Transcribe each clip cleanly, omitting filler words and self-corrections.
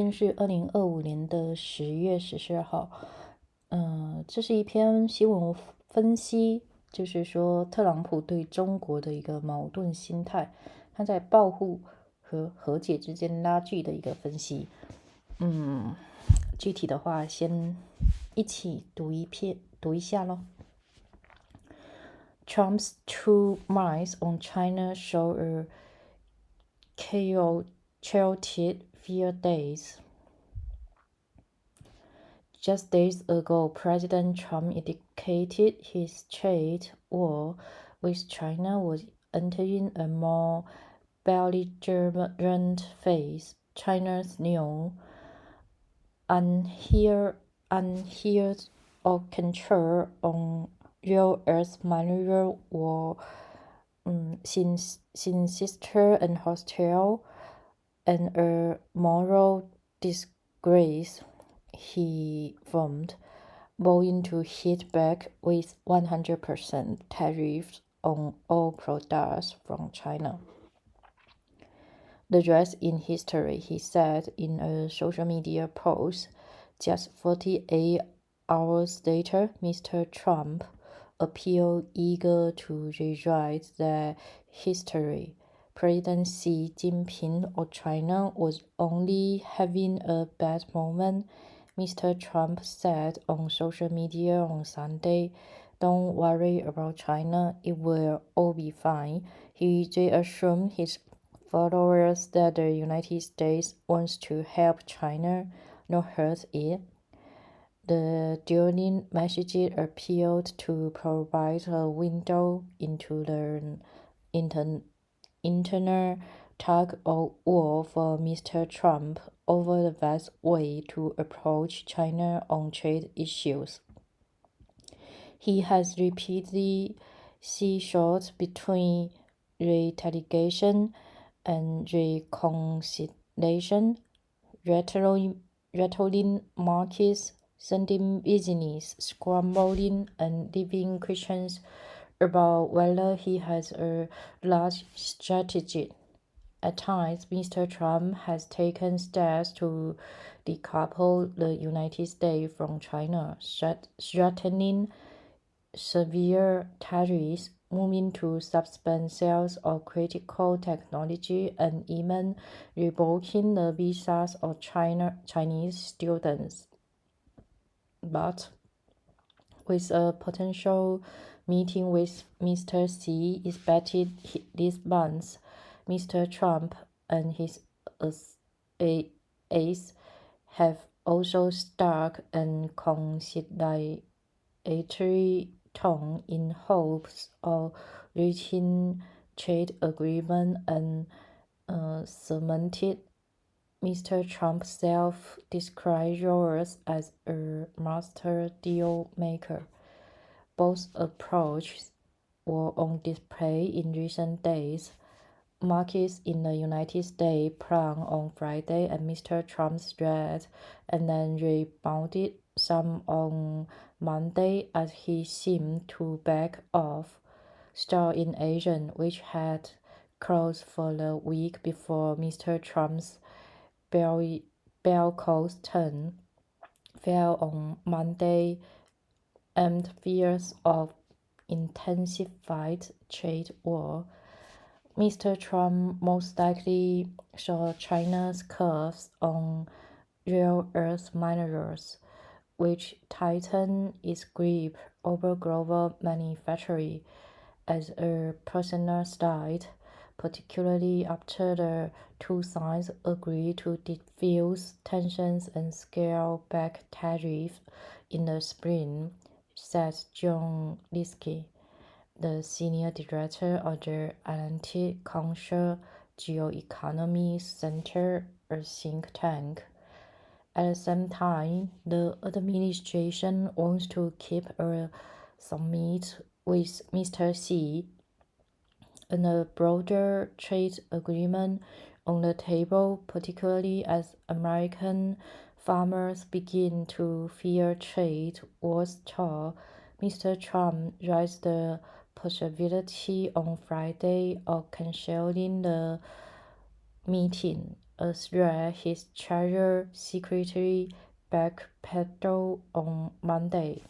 今天是2025年的10月14号。这是一篇新闻分析，就是说特朗普对中国的一个矛盾心态，他在报复和和解之间拉锯的一个分析。具体的话，先一起读一下咯。Trump's two minds on China Sow a chaotic few days. Just days ago, President Trump indicated his trade war with China was entering a more belligerent phase. China's new unheard of control on rare earth mineral were sinister and hostile, and a moral disgrace, he warned, vowing to hit back with 100% tariffs on all products from China. The rest in history, he said in a social media post. Just 48 hours later, Mr. Trump appeared eager to rewrite that history. President Xi Jinping of China was only having a bad moment, Mr. Trump said on social media on Sunday. Don't worry about China, it will all be fine. He reassured his followers that the United States wants to help China, not hurt it. The dueling messages appeared to provide a window into the internal tug-of-war for Mr. Trump over the best way to approach China on trade issues. He has repeatedly seesawed between retaliation and reconciliation, rattling markets, sending business scrambling, and leaving questions about whether he has a large strategy. At times, Mr. Trump has taken steps to decouple the United States from China, threatening severe tariffs, moving to suspend sales of critical technology, and even revoking the visas of Chinese students. But with a potential meeting with Mr. Xi expected this month, Mr. Trump and his aides have also struck a conciliatory tone in hopes of reaching trade agreement and cemented Mr. Trump's self-described roles as a master deal maker. Both approaches were on display in recent days. Markets in the United States plunged on Friday at Mr. Trump's threat and then rebounded some on Monday as he seemed to back off. Stocks in Asia, which had closed for the week before Mr. Trump's bellicose turn, fell on Monday amid fears of intensified trade war. Mr. Trump most likely saw China's curbs on rare earth minerals, which tightened its grip over global manufacturing, as a personal slight, particularly after the two sides agreed to defuse tensions and scale back tariffs in the spring, said John Liskey, the senior director of the Atlantic Council Geoeconomy Center, a think tank. At the same time, the administration wants to keep a summit with Mr. Xi and a broader trade agreement on the table, particularly as American farmers begin to fear trade wars stall. Mr. Trump raised the possibility on Friday of canceling the meeting, a threat his Treasury Secretary backpedaled on Monday.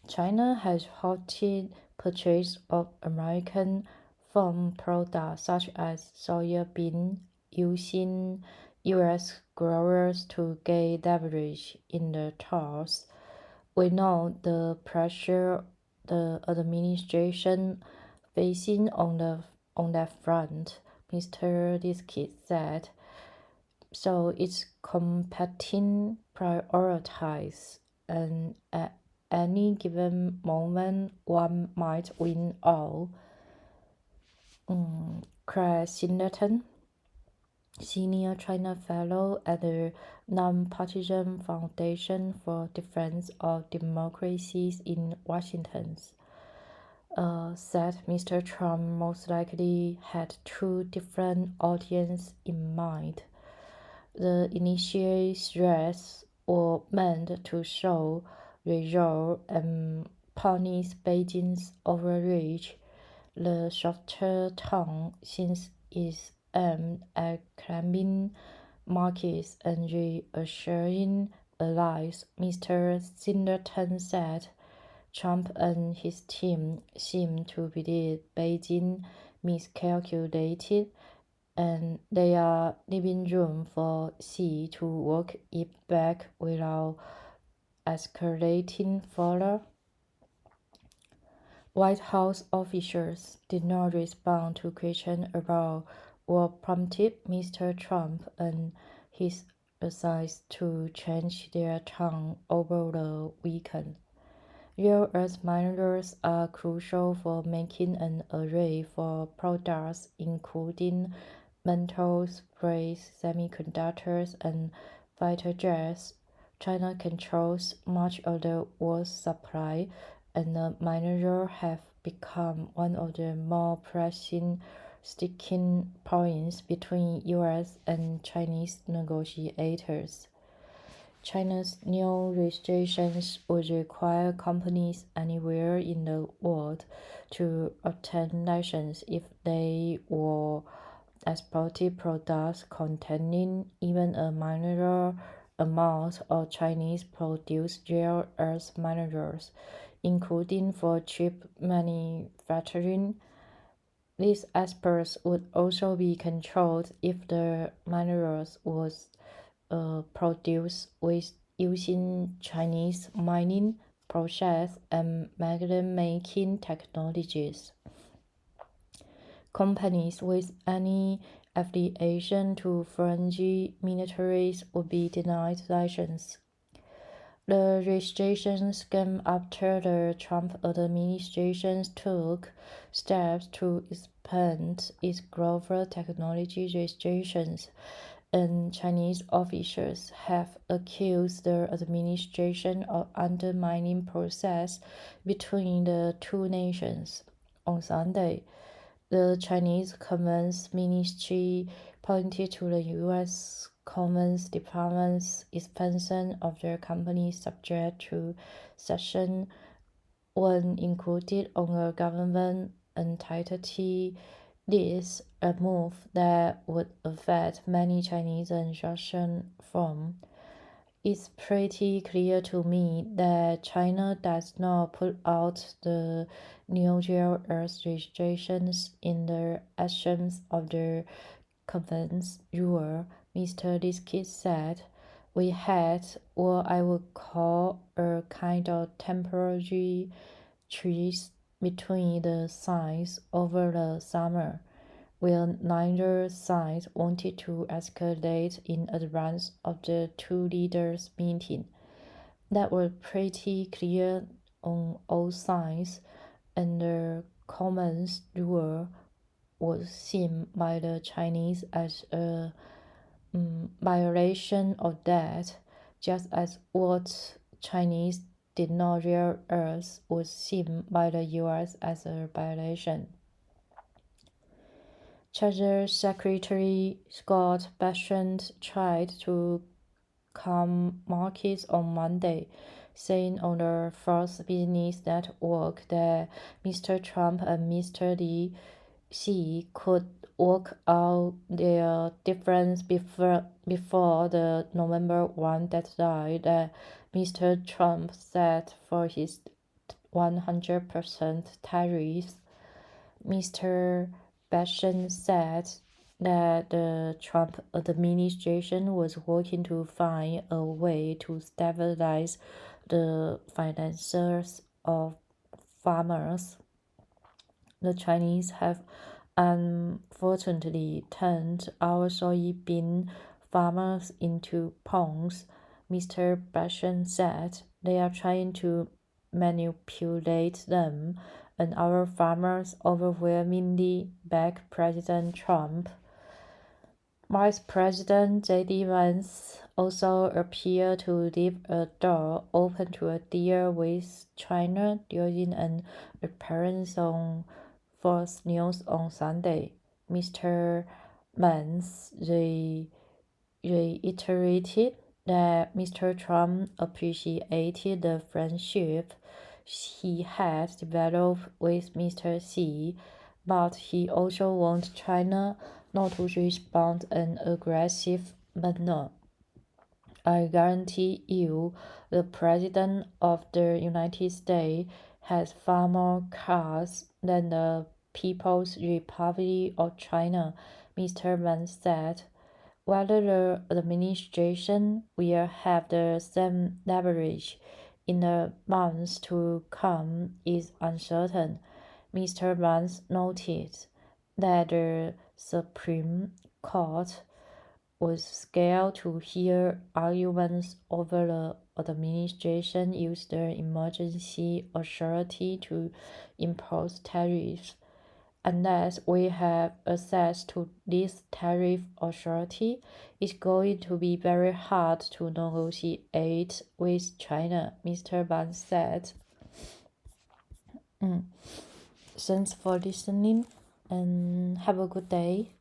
China has halted purchase of American farm products such as soybean, using U.S. growers to gain leverage in the talks. We know the pressure the administration facing on that front, Mr. Diskey said. So it's competing priorities, and at any given moment one might win all. Craig Sinderton, Senior China Fellow at the Nonpartisan Foundation for Defense of Democracies in Washington, said Mr. Trump most likely had two different audiences in mind. The initial threats were meant to show resolve and punish Beijing's overreach. The softer tone since is aimed at claiming markets and reassuring allies, Mr. Sinderton said. Trump and his team seem to believe Beijing miscalculated, and they are leaving room for Xi to walk it back without escalating further. White House officials did not respond to questions about what prompted Mr. Trump and his allies to change their tone over the weekend. Rare earth minerals are crucial for making an array of products including metals, brazed semiconductors, and fighter jets. China controls much of the world's supply, and the minerals have become one of the more pressing sticking points between U.S. and Chinese negotiators. China's new restrictions would require companies anywhere in the world to obtain licenses if they were exporting products containing even a minor amount of Chinese-produced rare earth minerals, including for chip manufacturing. These exports would also be controlled if the minerals was produced with using Chinese mining process and magnet-making technologies. Companies with any affiliation to foreign militaries would be denied license. The restrictions came after the Trump administration took steps to expand its global technology restrictions, and Chinese officials have accused the administration of undermining process between the two nations. On Sunday, the Chinese Commerce Ministry pointed to the U.S. Commerce Department's expansion of their companies subject to Section 1 included on a government entity list, a move that would affect many Chinese and Russian firms. It's pretty clear to me that China does not put out the new rare earth restrictions in the absence of the conference rule, Mr. Diskey said. We had what I would call a kind of temporary truce between the sides over the summer, where neither side wanted to escalate in advance of the two leaders' meeting. That was pretty clear on all sides, and the Commons rule was seen by the Chinese as a violation of that, just as what Chinese did not rare earth was seen by the U.S. as a violation. Treasury Secretary Scott Bessent tried to calm markets on Monday, saying on the Fox Business Network that Mr. Trump and Mr. Xi could work out their difference before the November 1 deadline that Mr. Trump set for his 100% tariffs. Mr. Biden said that the Trump administration was working to find a way to stabilize the finances of farmers. The Chinese have unfortunately turned our soybean farmers into pawns, Mr. Biden said. They are trying to manipulate them, and our farmers overwhelmingly back President Trump. Vice President J.D. Vance also appeared to leave a door open to a deal with China during an appearance on Fox News on Sunday. Mr. Vance reiterated that Mr. Trump appreciated the friendship he had developed with Mr. Xi, but he also wants China not to respond in an aggressive manner. I guarantee you, the President of the United States has far more cars than the People's Republic of China, Mr. Vance said. Whether the administration will have the same leverage in the months to come is uncertain. Mr. Vance noted that the Supreme Court was scared to hear arguments over the administration used the emergency authority to impose tariffs. Unless we have access to this tariff authority, it's going to be very hard to negotiate with China, Mr. Vance said. Thanks for listening and have a good day.